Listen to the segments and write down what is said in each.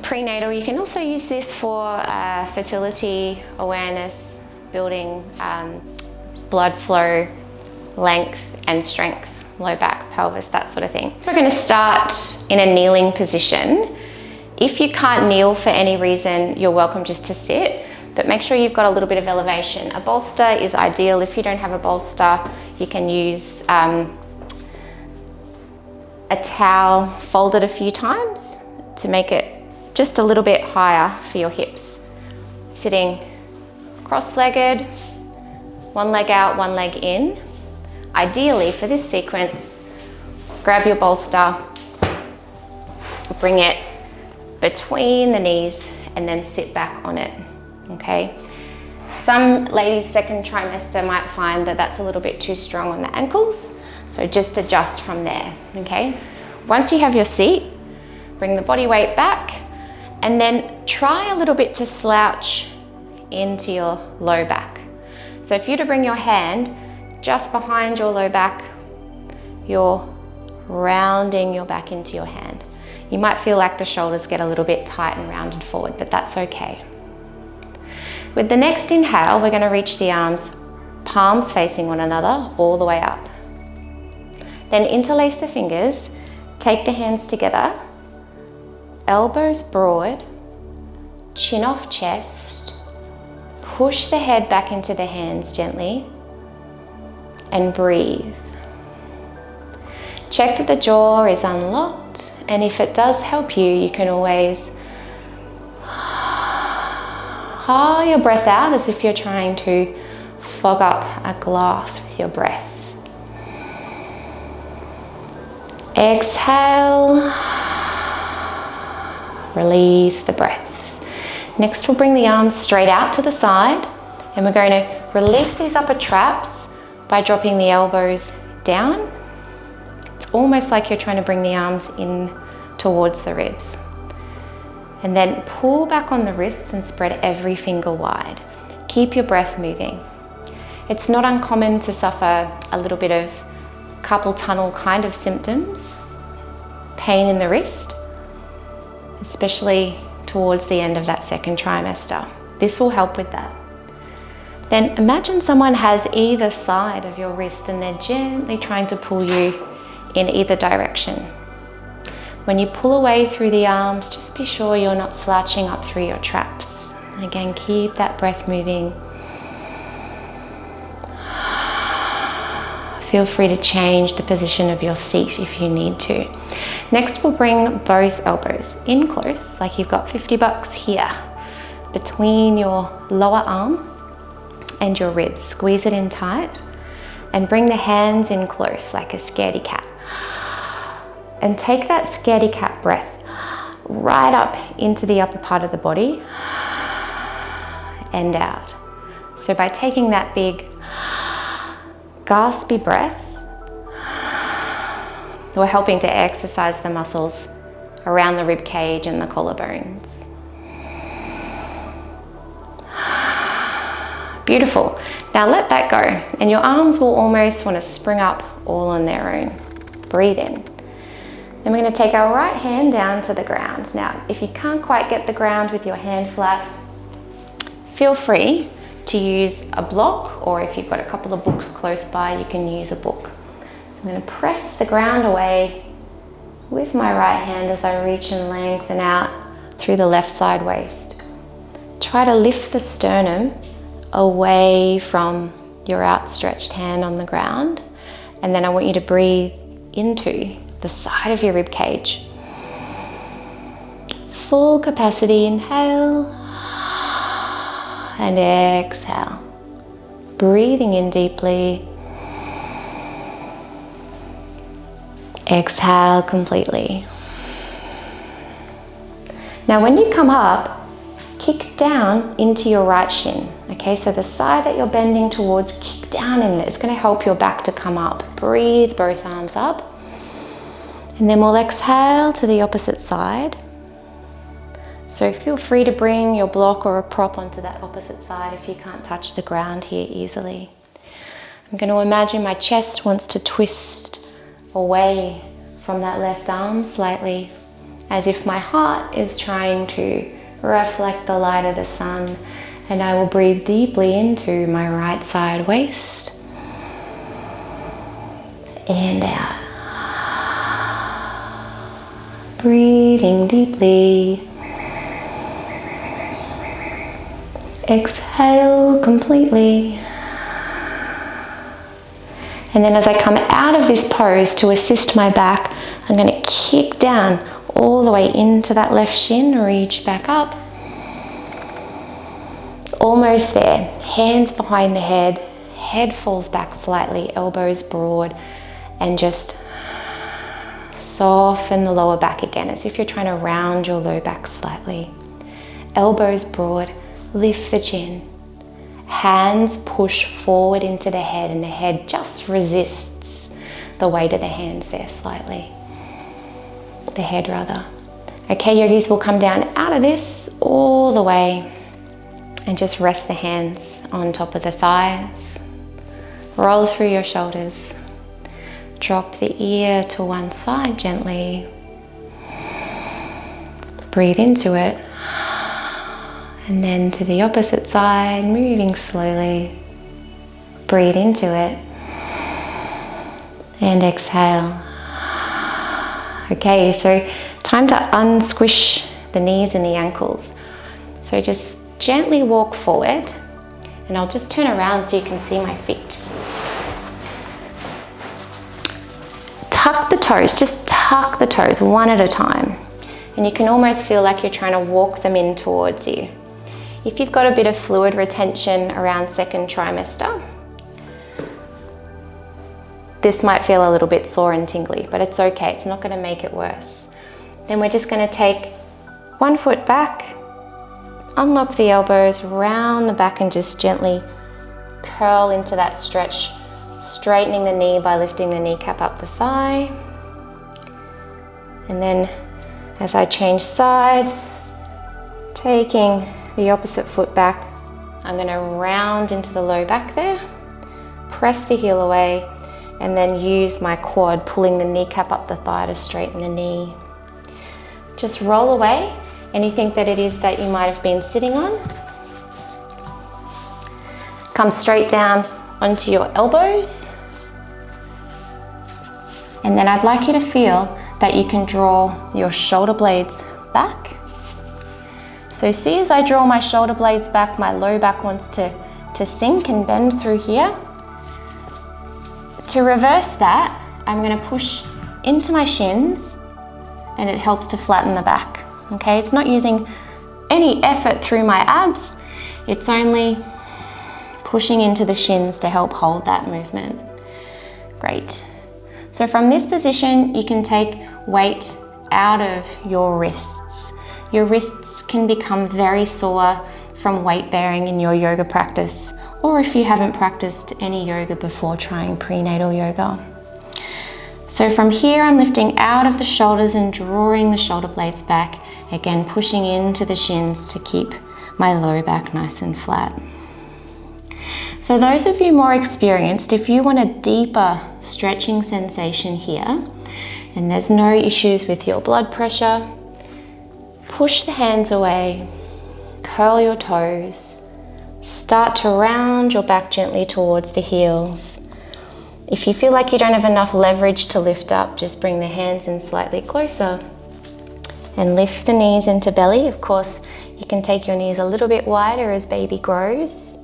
Prenatal. You can also use this for fertility awareness, building blood flow, length and strength, low back, pelvis, that sort of thing. So we're going to start in a kneeling position. If you can't kneel for any reason, you're welcome just to sit, but make sure you've got a little bit of elevation. A bolster is ideal. If you don't have a bolster, you can use a towel folded a few times to make it just a little bit higher for your hips. Sitting cross-legged, one leg out, one leg in. Ideally for this sequence, grab your bolster, bring it between the knees and then sit back on it, okay? Some ladies' second trimester might find that that's a little bit too strong on the ankles, so just adjust from there, okay? Once you have your seat, bring the body weight back and then try a little bit to slouch into your low back. So if you were to bring your hand just behind your low back, you're rounding your back into your hand. You might feel like the shoulders get a little bit tight and rounded forward, but that's okay. With the next inhale, we're going to reach the arms, palms facing one another, all the way up. Then interlace the fingers, take the hands together, elbows broad, chin off chest, push the head back into the hands gently, and breathe. Check that the jaw is unlocked, and if it does help you, you can always haul your breath out as if you're trying to fog up a glass with your breath. Exhale, release the breath. Next, we'll bring the arms straight out to the side, and we're going to release these upper traps by dropping the elbows down. It's almost like you're trying to bring the arms in towards the ribs. And then pull back on the wrists and spread every finger wide. Keep your breath moving. It's not uncommon to suffer a little bit of carpal tunnel kind of symptoms, pain in the wrist, especially towards the end of that second trimester. This will help with that. Then imagine someone has either side of your wrist and they're gently trying to pull you in either direction. When you pull away through the arms, just be sure you're not slouching up through your traps. Again, keep that breath moving. Feel free to change the position of your seat if you need to. Next, we'll bring both elbows in close, like you've got 50 bucks here, between your lower arm and your ribs. Squeeze it in tight and bring the hands in close like a scaredy cat. And take that scaredy cat breath right up into the upper part of the body and out. So by taking that big gaspy breath, we're helping to exercise the muscles around the rib cage and the collarbones. Beautiful. Now let that go, and your arms will almost want to spring up all on their own. Breathe in. Then we're going to take our right hand down to the ground. Now, if you can't quite get the ground with your hand flat, feel free to use a block, or if you've got a couple of books close by, you can use a book. So I'm going to press the ground away with my right hand as I reach and lengthen out through the left side waist. Try to lift the sternum away from your outstretched hand on the ground, and then I want you to breathe into the side of your rib cage. Full capacity, inhale and exhale. Breathing in deeply. Exhale completely. Now when you come up, kick down into your right shin. Okay, so the side that you're bending towards, kick down in it. It's going to help your back to come up. Breathe both arms up. And then we'll exhale to the opposite side. So feel free to bring your block or a prop onto that opposite side if you can't touch the ground here easily. I'm going to imagine my chest wants to twist away from that left arm slightly, as if my heart is trying to reflect the light of the sun. And I will breathe deeply into my right side waist and out. Breathing deeply. Exhale completely. And then as I come out of this pose to assist my back, I'm going to kick down all the way into that left shin, reach back up. Almost there. Hands behind the head, head falls back slightly, elbows broad, and just soften the lower back again, as if you're trying to round your low back slightly. Elbows broad, lift the chin. Hands push forward into the head, and the head just resists the weight of the hands there slightly. The head rather. Okay, yogis, will come down out of this all the way and just rest the hands on top of the thighs. Roll through your shoulders. Drop the ear to one side gently. Breathe into it. And then to the opposite side, moving slowly. Breathe into it. And exhale. Okay, so time to unsquish the knees and the ankles. So just gently walk forward, and I'll just turn around so you can see my feet. Tuck the toes, just tuck the toes one at a time. And you can almost feel like you're trying to walk them in towards you. If you've got a bit of fluid retention around second trimester, this might feel a little bit sore and tingly, but it's okay, it's not going to make it worse. Then we're just going to take one foot back, unlock the elbows, round the back, and just gently curl into that stretch, straightening the knee by lifting the kneecap up the thigh. And then as I change sides, taking the opposite foot back, I'm going to round into the low back there, press the heel away, and then use my quad, pulling the kneecap up the thigh to straighten the knee. Just roll away anything that it is that you might have been sitting on. Come straight down onto your elbows. And then I'd like you to feel that you can draw your shoulder blades back. So see, as I draw my shoulder blades back, my low back wants to sink and bend through here. To reverse that, I'm going to push into my shins, and it helps to flatten the back. Okay, it's not using any effort through my abs, it's only pushing into the shins to help hold that movement. Great. So from this position, you can take weight out of your wrists. Your wrists can become very sore from weight bearing in your yoga practice, or if you haven't practiced any yoga before trying prenatal yoga. So from here, I'm lifting out of the shoulders and drawing the shoulder blades back, again pushing into the shins to keep my low back nice and flat. For those of you more experienced, if you want a deeper stretching sensation here, and there's no issues with your blood pressure, push the hands away, curl your toes, start to round your back gently towards the heels. If you feel like you don't have enough leverage to lift up, just bring the hands in slightly closer and lift the knees into belly. Of course, you can take your knees a little bit wider as baby grows.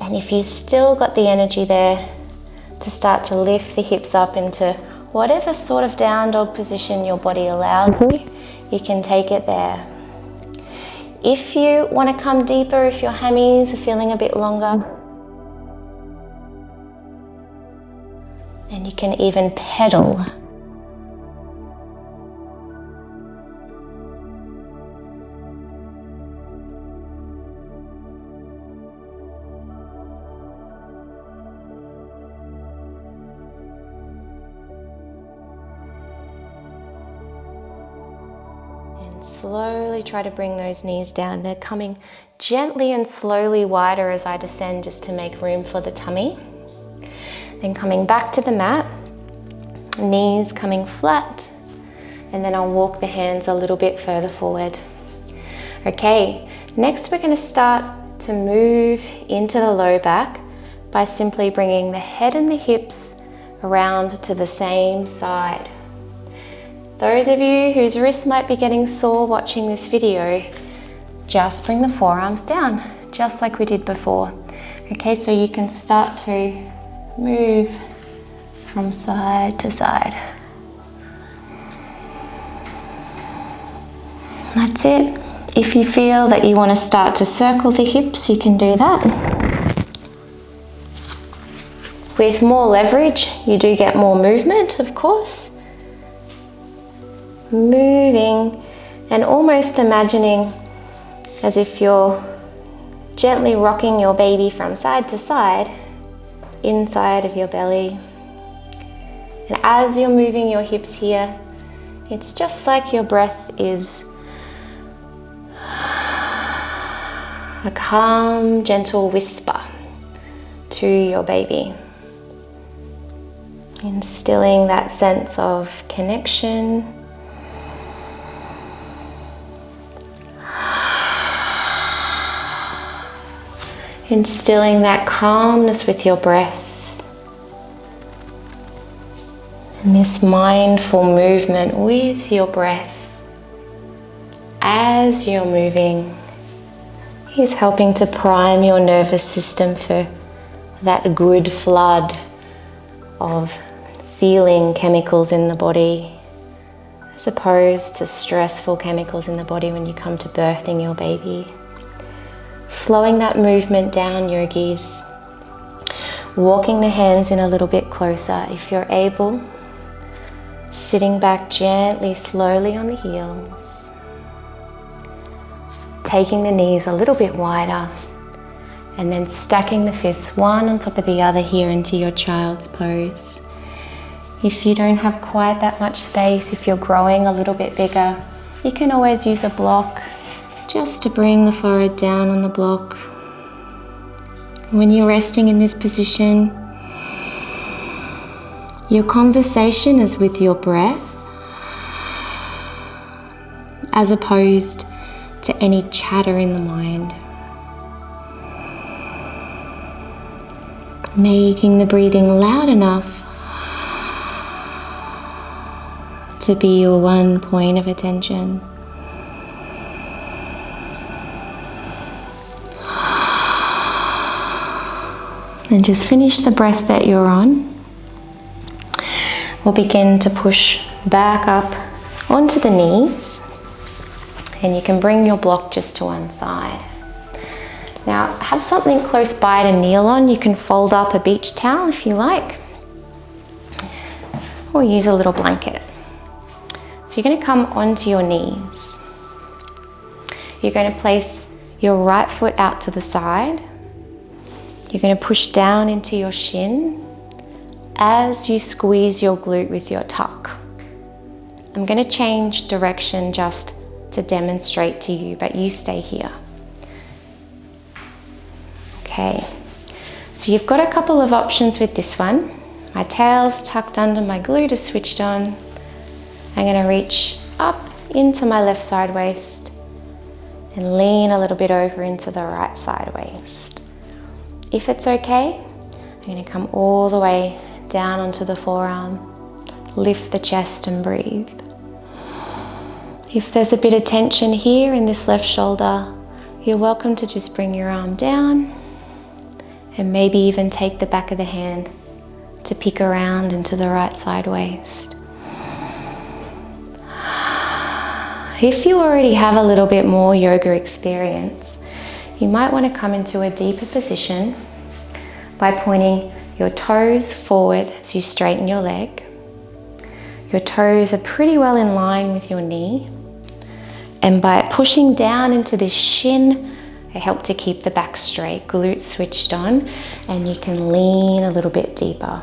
And if you've still got the energy there, to start to lift the hips up into whatever sort of down dog position your body allows you can take it there. If you want to come deeper, if your hammies are feeling a bit longer, and you can even pedal. And slowly try to bring those knees down. They're coming gently and slowly wider as I descend, just to make room for the tummy. Then coming back to the mat, knees coming flat, and then I'll walk the hands a little bit further forward. Okay, next we're going to start to move into the low back by simply bringing the head and the hips around to the same side. Those of you whose wrists might be getting sore watching this video, just bring the forearms down, just like we did before. Okay, so you can start to move from side to side. That's it. If you feel that you want to start to circle the hips, you can do that. With more leverage, you do get more movement, of course. Moving and almost imagining as if you're gently rocking your baby from side to side, inside of your belly. And as you're moving your hips here, it's just like your breath is a calm, gentle whisper to your baby, instilling that sense of connection, instilling that calmness with your breath, and this mindful movement with your breath as you're moving is helping to prime your nervous system for that good flood of feeling chemicals in the body, as opposed to stressful chemicals in the body when you come to birthing your baby. Slowing that movement down, yogis. Walking the hands in a little bit closer if you're able. Sitting back gently, slowly on the heels. Taking the knees a little bit wider and then stacking the fists one on top of the other here into your child's pose. If you don't have quite that much space, if you're growing a little bit bigger, you can always use a block just to bring the forehead down on the block. When you're resting in this position, your conversation is with your breath as opposed to any chatter in the mind. Making the breathing loud enough to be your one point of attention. And just finish the breath that you're on. We'll begin to push back up onto the knees. And you can bring your block just to one side. Now, have something close by to kneel on. You can fold up a beach towel if you like, or use a little blanket. So you're going to come onto your knees. You're going to place your right foot out to the side. You're going to push down into your shin as you squeeze your glute with your tuck. I'm going to change direction just to demonstrate to you, but you stay here. Okay, so you've got a couple of options with this one. My tail's tucked under, my glute is switched on. I'm going to reach up into my left side waist and lean a little bit over into the right side waist. If it's okay, I'm going to come all the way down onto the forearm, lift the chest and breathe. If there's a bit of tension here in this left shoulder, you're welcome to just bring your arm down and maybe even take the back of the hand to pick around into the right side waist. If you already have a little bit more yoga experience, you might want to come into a deeper position by pointing your toes forward as you straighten your leg. Your toes are pretty well in line with your knee. And by pushing down into the shin, it helps to keep the back straight, glutes switched on, and you can lean a little bit deeper.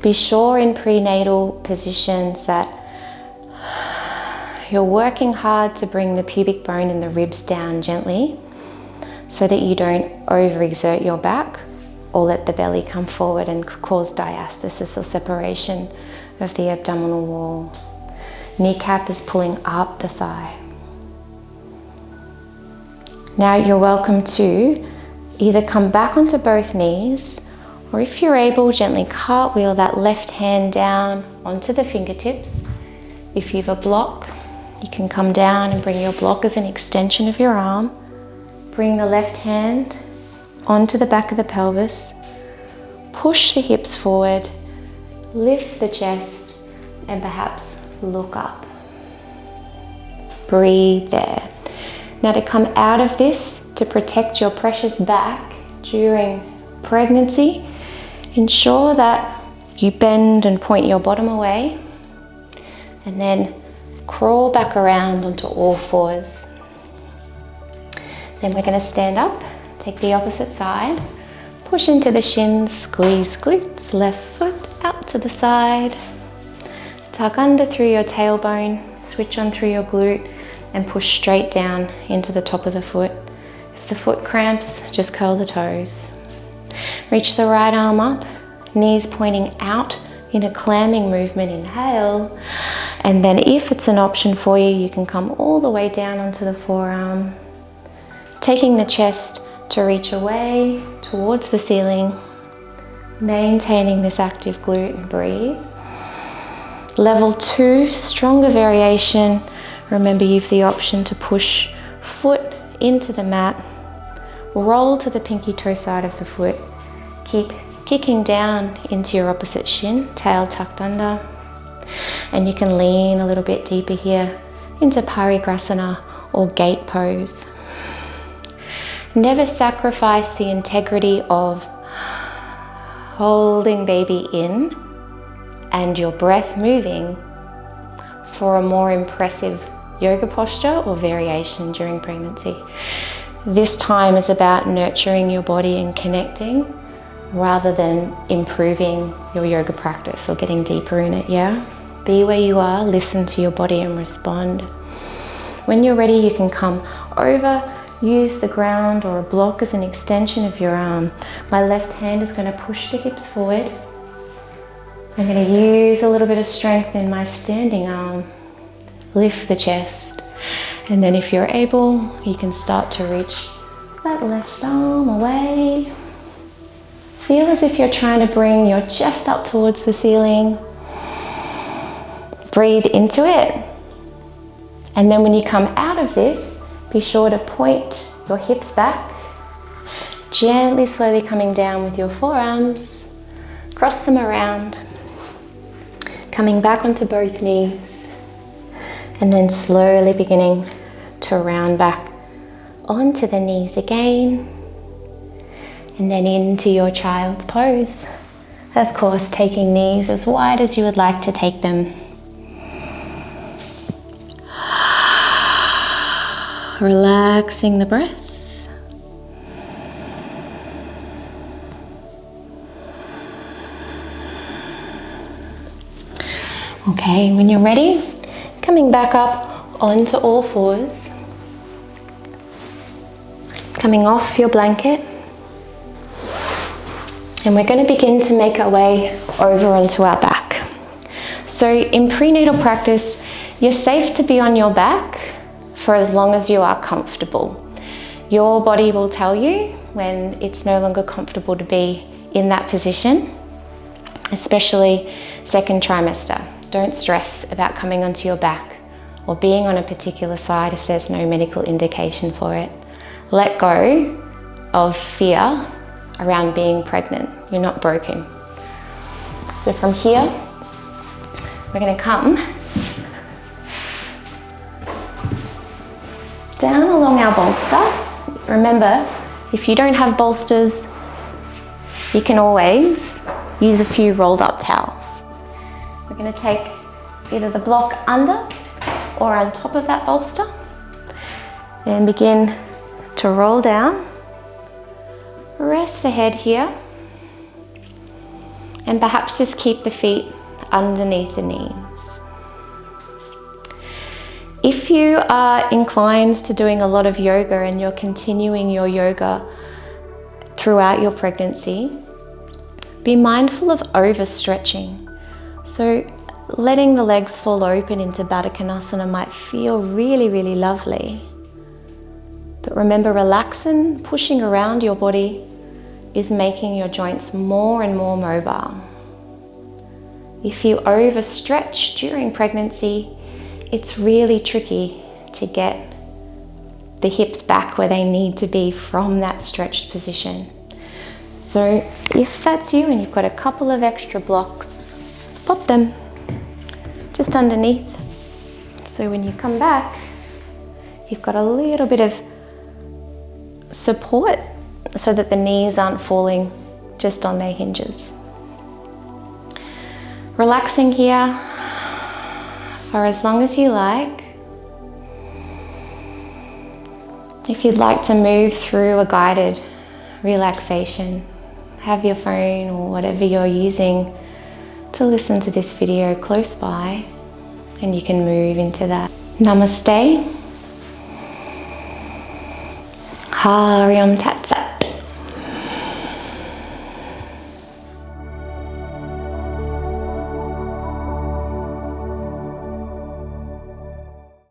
Be sure in prenatal positions that you're working hard to bring the pubic bone and the ribs down gently so that you don't overexert your back or let the belly come forward and cause diastasis or separation of the abdominal wall. Kneecap is pulling up the thigh. Now you're welcome to either come back onto both knees, or if you're able, gently cartwheel that left hand down onto the fingertips. If you have a block, you can come down and bring your block as an extension of your arm. Bring the left hand onto the back of the pelvis. Push the hips forward, lift the chest, and perhaps look up. Breathe there. Now to come out of this, to protect your precious back during pregnancy, ensure that you bend and point your bottom away, and then crawl back around onto all fours. Then we're going to stand up, take the opposite side, push into the shins, squeeze glutes, left foot out to the side, tuck under through your tailbone, switch on through your glute, and push straight down into the top of the foot. If the foot cramps, just curl the toes. Reach the right arm up, knees pointing out in a clamming movement, inhale. And then if it's an option for you, you can come all the way down onto the forearm, taking the chest to reach away towards the ceiling, maintaining this active glute, and breathe. Level 2, stronger variation. Remember, you've the option to push foot into the mat, roll to the pinky toe side of the foot, keep kicking down into your opposite shin, tail tucked under, and you can lean a little bit deeper here into Parigrasana or gate pose. Never sacrifice the integrity of holding baby in and your breath moving for a more impressive yoga posture or variation during pregnancy. This time is about nurturing your body and connecting rather than improving your yoga practice or getting deeper in it, yeah? Be where you are, listen to your body and respond. When you're ready, you can come over, use the ground or a block as an extension of your arm. My left hand is going to push the hips forward. I'm going to use a little bit of strength in my standing arm. Lift the chest. And then if you're able, you can start to reach that left arm away. Feel as if you're trying to bring your chest up towards the ceiling. Breathe into it. And then when you come out of this, be sure to point your hips back. Gently, slowly coming down with your forearms. Cross them around. Coming back onto both knees. And then slowly beginning to round back onto the knees again. And then into your child's pose. Of course, taking knees as wide as you would like to take them. Relaxing the breath. Okay, when you're ready, coming back up onto all fours. Coming off your blanket. And we're going to begin to make our way over onto our back. So in prenatal practice, you're safe to be on your back for as long as you are comfortable. Your body will tell you when it's no longer comfortable to be in that position, especially second trimester. Don't stress about coming onto your back or being on a particular side if there's no medical indication for it. Let go of fear around being pregnant. You're not broken. So from here, we're going to come down along our bolster. Remember, if you don't have bolsters, you can always use a few rolled up towels. We're going to take either the block under or on top of that bolster and begin to roll down. Rest the head here and perhaps just keep the feet underneath the knees. If you are inclined to doing a lot of yoga and you're continuing your yoga throughout your pregnancy, be mindful of overstretching. So letting the legs fall open into Baddha Konasana might feel really, really lovely. But remember, relaxing, pushing around your body is making your joints more and more mobile. If you overstretch during pregnancy, it's really tricky to get the hips back where they need to be from that stretched position. So if that's you and you've got a couple of extra blocks, pop them just underneath. So when you come back, you've got a little bit of support so that the knees aren't falling just on their hinges. Relaxing here for as long as you like. If you'd like to move through a guided relaxation, have your phone or whatever you're using to listen to this video close by, and you can move into that. Namaste. Hariom Tat Sat.